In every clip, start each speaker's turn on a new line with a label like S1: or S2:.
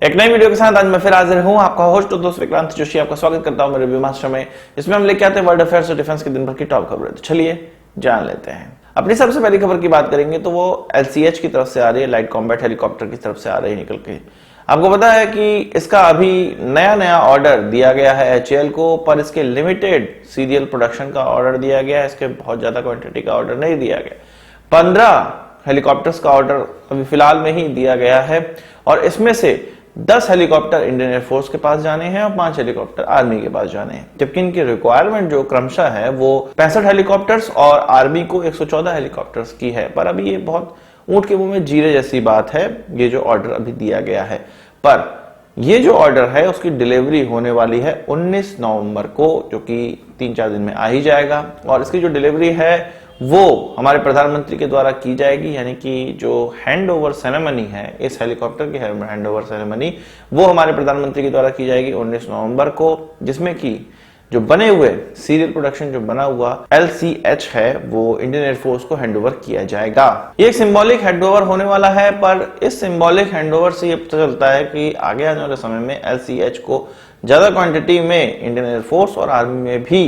S1: एक नई वीडियो के साथ आज मैं फिर हाजिर हूं, आपका होस्ट और दोस्त विक्रांत जोशी आपका स्वागत करता हूं मेरे रिव्यू मास्टर में, जिसमें हम लेके आते हैं वर्ल्ड अफेयर्स और डिफेंस के दिन भर की टॉप खबरें। तो चलिए जान लेते हैं। अपनी सबसे पहली खबर की बात करेंगे तो वो LCH की तरफ से आ रही है, लाइट कॉम्बैट हेलीकॉप्टर की तरफ से आ रही है निकल के। आपको पता है कि इसका अभी नया ऑर्डर दिया गया है HAL को, पर इसके लिमिटेड सीरियल प्रोडक्शन का ऑर्डर दिया गया है। इसके बहुत ज्यादा क्वांटिटी का ऑर्डर नहीं दिया गया। 15 हेलीकॉप्टर्स का ऑर्डर अभी फिलहाल में ही दिया गया है और इसमें से 10 हेलीकॉप्टर इंडियन एयरफोर्स के पास जाने हैं और 5 हेलीकॉप्टर आर्मी के पास जाने हैं, जबकि इनकी रिक्वायरमेंट जो क्रमशः है वो 65 हेलीकॉप्टर्स और आर्मी को 114 हेलीकॉप्टर्स की है। पर अभी ये बहुत ऊंट के मुंह में जीरे जैसी बात है, ये जो ऑर्डर अभी दिया गया है। पर ये जो ऑर्डर है उसकी डिलीवरी होने वाली है 19 नवंबर को, जो कि 3-4 दिन में आ ही जाएगा। और इसकी जो डिलीवरी है वो हमारे प्रधानमंत्री के द्वारा की जाएगी, यानी कि जो हैंड ओवर सेरेमनी है, इस हेलीकॉप्टर की हैंड ओवर सेरेमनी वो हमारे प्रधानमंत्री के द्वारा की जाएगी 19 नवंबर को, जिसमें कि जो बने हुए सीरियल प्रोडक्शन जो बना हुआ LCH है वो इंडियन एयरफोर्स को हैंडओवर किया जाएगा। ये एक सिंबॉलिक हैंडओवर होने वाला है, पर इस सिंबॉलिक हैंडओवर से ये पता चलता है कि आगे आने वाले समय में LCH को ज्यादा क्वांटिटी में इंडियन एयरफोर्स और आर्मी में भी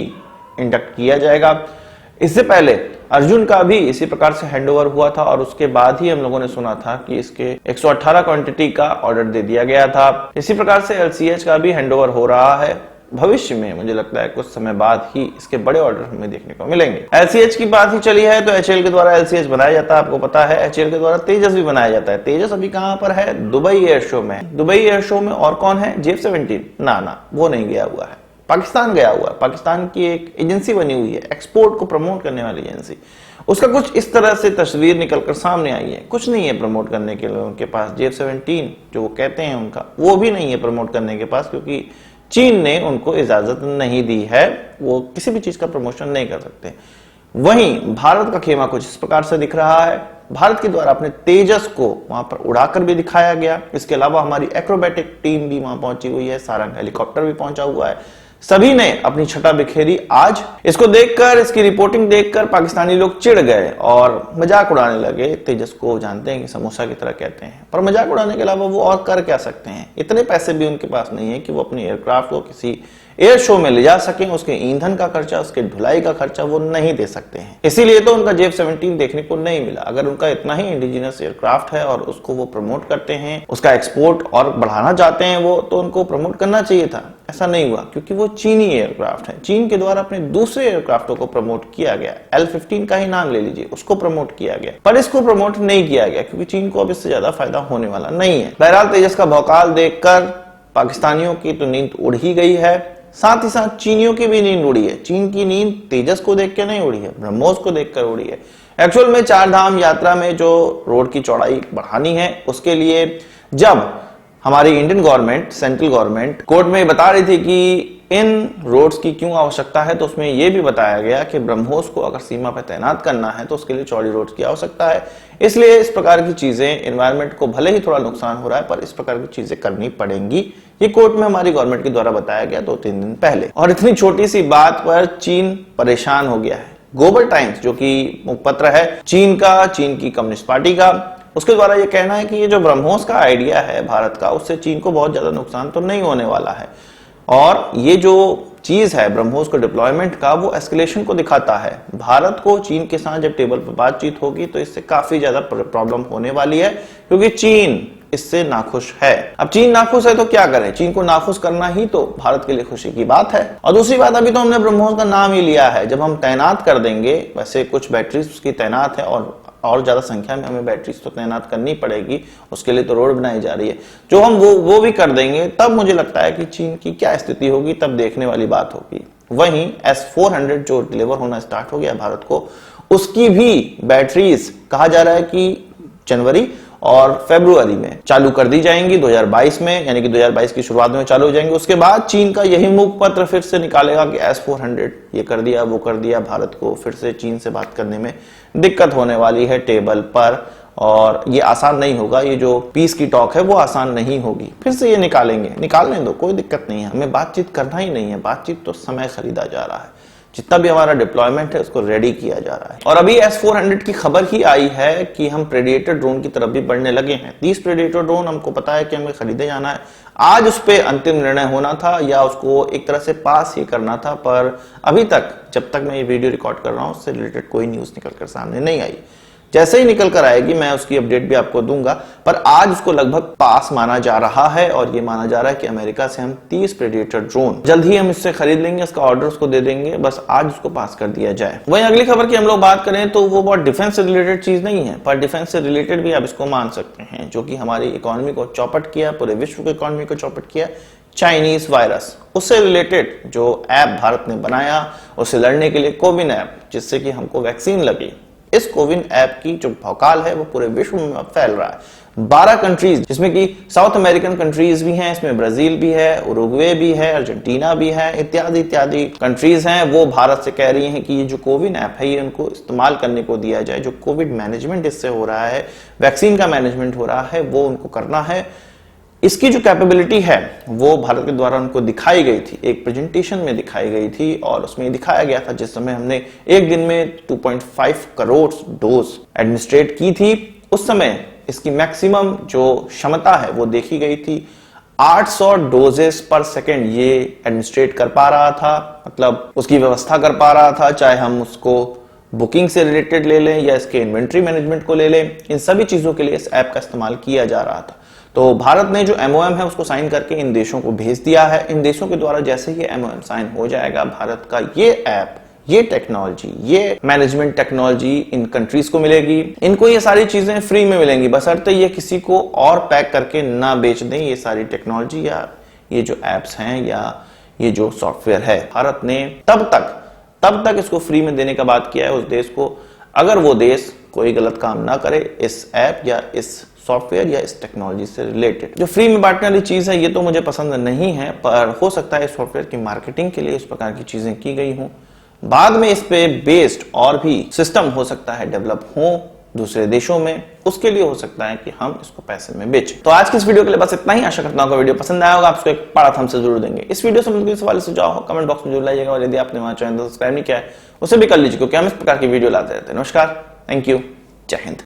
S1: इंडक्ट किया जाएगा। इससे पहले अर्जुन का भी इसी प्रकार से हैंडओवर हुआ था और उसके बाद ही हम लोगों ने सुना था कि इसके 118 क्वांटिटी का ऑर्डर दे दिया गया था। इसी प्रकार से LCH का भी हैंडओवर हो रहा है। भविष्य में मुझे लगता है कुछ समय बाद ही इसके बड़े ऑर्डर हमें देखने को मिलेंगे। LCH की बात ही चली है तो HAL के द्वारा LCH बनाया जाता है। आपको पता है HAL के द्वारा तेजस भी बनाया जाता है। तेजस अभी कहां पर है? दुबई एयर शो में। दुबई एयर शो में और कौन है? JF-17 ना वो नहीं गया हुआ है, पाकिस्तान गया हुआ है। पाकिस्तान की एक एजेंसी बनी हुई है, एक्सपोर्ट को प्रमोट करने वाली एजेंसी। उसका कुछ इस तरह से तस्वीर निकलकर सामने आई है। कुछ नहीं है प्रमोट करने के लिए उनके पास। JF-17 जो वो कहते हैं उनका, वो भी नहीं है प्रमोट करने के पास, क्योंकि चीन ने उनको इजाजत नहीं दी है। वो किसी भी चीज का प्रमोशन नहीं कर सकते। वहीं भारत का खेमा कुछ इस प्रकार से दिख रहा है। भारत के द्वारा अपने तेजस को वहां पर उड़ाकर भी दिखाया गया। इसके अलावा हमारी एक्रोबैटिक टीम भी वहां पहुंची हुई है, सारंग हेलीकॉप्टर भी पहुंचा हुआ है। सभी ने अपनी छटा बिखेरी आज। इसको देखकर, इसकी रिपोर्टिंग देखकर पाकिस्तानी लोग चिढ़ गए और मजाक उड़ाने लगे। तेजस को जानते हैं कि समोसा की तरह कहते हैं, पर मजाक उड़ाने के अलावा वो और कर क्या सकते हैं? इतने पैसे भी उनके पास नहीं है कि वो अपनी एयरक्राफ्ट को किसी एयर शो में ले जा सकें। उसके ईंधन का खर्चा, उसके ढुलाई का खर्चा वो नहीं दे सकते हैं। इसीलिए तो उनका JF-17 देखने को नहीं मिला। अगर उनका इतना ही इंडिजिनस एयरक्राफ्ट है और उसको वो प्रमोट करते हैं, उसका एक्सपोर्ट और बढ़ाना चाहते हैं वो, तो उनको प्रमोट करना चाहिए था। ऐसा नहीं हुआ क्योंकि वो चीनी एयरक्राफ्ट है। चीन के द्वारा अपने दूसरे एयरक्राफ्टों को प्रमोट किया गया। L-15 का ही नाम ले लीजिए, उसको प्रमोट किया गया, पर इसको प्रमोट नहीं किया गया क्योंकि चीन को अब इससे ज्यादा फायदा होने वाला नहीं है। बहरहाल तेजस का भौकाल देखकर पाकिस्तानियों की तो नींद उड़ ही गई है, साथ ही साथ चीनियों की भी नींद उड़ी है। चीन की नींद तेजस को देख के नहीं उड़ी है, ब्रह्मोस को देखकर उड़ी है। एक्चुअल में 4 धाम यात्रा में जो रोड की चौड़ाई बढ़ानी है, उसके लिए जब हमारी Indian government, central government court में बता रही थी कि इन रोड्स की क्यों आवश्यकता है, तो उसमें यह भी बताया गया कि ब्रह्मोस को अगर सीमा पर तैनात करना है तो उसके लिए चौड़ी रोड्स की आवश्यकता है। इसलिए इस प्रकार की चीजें, एनवायरमेंट को भले ही थोड़ा नुकसान हो रहा है, पर इस प्रकार की चीजें करनी पड़ेंगी। ये कोर्ट में हमारी गवर्नमेंट के द्वारा बताया गया 2-3 दिन पहले। और इतनी छोटी सी बात पर चीन परेशान हो गया है। ग्लोबल टाइम्स जो कि मुखपत्र है चीन का, चीन की कम्युनिस्ट पार्टी का, उसके द्वारा यह कहना है कि ये जो ब्रह्मोस का आइडिया है भारत का, उससे चीन को बहुत ज्यादा नुकसान तो नहीं होने वाला है। और ये जो चीज है ब्रह्मोस को डिप्लॉयमेंट का, वो एस्केलेशन को दिखाता है। भारत को चीन के साथ जब टेबल पर बातचीत होगी तो इससे काफी ज्यादा प्रॉब्लम होने वाली है, क्योंकि चीन इससे नाखुश है। अब चीन नाखुश है तो क्या करें? चीन को नाखुश करना ही तो भारत के लिए खुशी की बात है। और दूसरी बात, अभी तो हमने ब्रह्मोस का नाम ही लिया है। जब हम तैनात कर देंगे, वैसे कुछ बैटरीज उसकी तैनात है और ज्यादा संख्या में हमें बैटरीज तो तैनात करनी पड़ेगी, उसके लिए तो रोड बनाई जा रही है। जो हम वो भी कर देंगे, तब मुझे लगता है कि चीन की क्या स्थिति होगी, तब देखने वाली बात होगी। वहीं S-400 जो डिलीवर होना स्टार्ट हो गया भारत को, उसकी भी बैटरीज कहा जा रहा है कि जनवरी और फरवरी में चालू कर दी जाएंगी 2022 में, यानी कि 2022 की शुरुआत में चालू हो जाएंगे। उसके बाद चीन का यही मुखपत्र फिर से निकालेगा कि S-400 ये कर दिया, वो कर दिया। भारत को फिर से चीन से बात करने में दिक्कत होने वाली है टेबल पर, और ये आसान नहीं होगा। ये जो पीस की टॉक है वो आसान नहीं होगी। फिर से ये निकालेंगे, निकालने दो, कोई दिक्कत नहीं है। हमें बातचीत करना ही नहीं है, बातचीत तो समय खरीदा जा रहा है। जितना भी हमारा डिप्लॉयमेंट है उसको रेडी किया जा रहा है। और अभी S-400 की खबर ही आई है कि हम प्रेडिएटर ड्रोन की तरफ भी बढ़ने लगे हैं। 30 प्रेडिएटर ड्रोन हमको पता है कि हमें खरीदे जाना है। आज उस पर अंतिम निर्णय होना था या उसको एक तरह से पास ही करना था, पर अभी तक जब तक मैं ये वीडियो रिकॉर्ड कर रहा हूं उससे रिलेटेड कोई न्यूज निकल कर सामने नहीं आई। जैसे ही निकल कर आएगी मैं उसकी अपडेट भी आपको दूंगा, पर आज उसको लगभग पास माना जा रहा है और ये माना जा रहा है कि अमेरिका से हम 30 प्रेडिएटर ड्रोन जल्द ही हम इससे खरीद लेंगे, इसका ऑर्डर उसको दे देंगे, बस आज उसको पास कर दिया जाए। वहीं अगली खबर की हम लोग बात करें तो वो बहुत डिफेंस से रिलेटेड चीज नहीं है, पर डिफेंस से रिलेटेड भी आप इसको मान सकते हैं, जो कि हमारी इकोनॉमी को चौपट किया, पूरे विश्व की इकोनॉमी को चौपट किया, चाइनीज वायरस। उससे रिलेटेड जो ऐप भारत ने बनाया उससे लड़ने के लिए कोविन ऐप, जिससे कि हमको वैक्सीन लगी, इस कोविन ऐप की जो भौकाल है वो पूरे विश्व में फैल रहा है। 12 कंट्रीज जिसमें कि साउथ अमेरिकन कंट्रीज भी हैं, इसमें ब्राजील भी है, उरुग्वे भी है, अर्जेंटीना भी है, इत्यादि इत्यादि कंट्रीज हैं, वो भारत से कह रही हैं कि ये जो कोविन ऐप है ये उनको इस्तेमाल करने को दिया जाए। जो कोविड मैनेजमेंट इससे हो रहा है, वैक्सीन का मैनेजमेंट हो रहा है, वो उनको करना है। इसकी जो कैपेबिलिटी है वो भारत के द्वारा उनको दिखाई गई थी, एक प्रेजेंटेशन में दिखाई गई थी और उसमें दिखाया गया था जिस समय हमने एक दिन में 2.5 करोड़ डोज एडमिनिस्ट्रेट की थी, उस समय इसकी मैक्सिमम जो क्षमता है वो देखी गई थी। 800 डोजेस पर सेकेंड ये एडमिनिस्ट्रेट कर पा रहा था, मतलब उसकी व्यवस्था कर पा रहा था, चाहे हम उसको बुकिंग से रिलेटेड ले लें या इसके इन्वेंट्री मैनेजमेंट को ले लें, इन सभी चीजों के लिए इस ऐप का इस्तेमाल किया जा रहा था। तो भारत ने जो MOM है उसको साइन करके इन देशों को भेज दिया है। इन देशों के द्वारा जैसे ही MOM साइन हो जाएगा, भारत का ये ऐप, ये टेक्नोलॉजी, ये मैनेजमेंट टेक्नोलॉजी इन कंट्रीज को मिलेगी। इनको ये सारी चीजें फ्री में मिलेंगी, बशर्ते ये किसी को और पैक करके ना बेच दें ये सारी टेक्नोलॉजी या ये जो एप्स हैं या ये जो सॉफ्टवेयर है। भारत ने तब तक इसको फ्री में देने का बात किया है उस देश को, अगर वो देश कोई गलत काम ना करे इस ऐप या इस सॉफ्टवेयर या इस टेक्नोलॉजी से रिलेटेड। जो फ्री में बांटने वाली चीज है ये तो मुझे पसंद नहीं है, पर हो सकता है इस सॉफ्टवेयर की मार्केटिंग के लिए इस प्रकार की चीजें की गई हों। बाद में इस पे बेस्ड और भी सिस्टम हो सकता है डेवलप हो दूसरे देशों में, उसके लिए हो सकता है कि हम इसको पैसे में बेचें। तो आज की इस वीडियो के लिए बस इतना ही। आशा करता हूं वीडियो पसंद आया होगा, आपको एक बड़ा थम्स अप जरूर देंगे। इस वीडियो से मुझे सवाल सुझाव हो कमेंट बॉक्स में जरूर लाइएगा, और यदि आपने हमारा चैनल सब्सक्राइब नहीं किया है उसे भी कर लीजिए, क्योंकि हम इस प्रकार की वीडियो लाते रहते हैं। नमस्कार, थैंक यू, जय हिंद।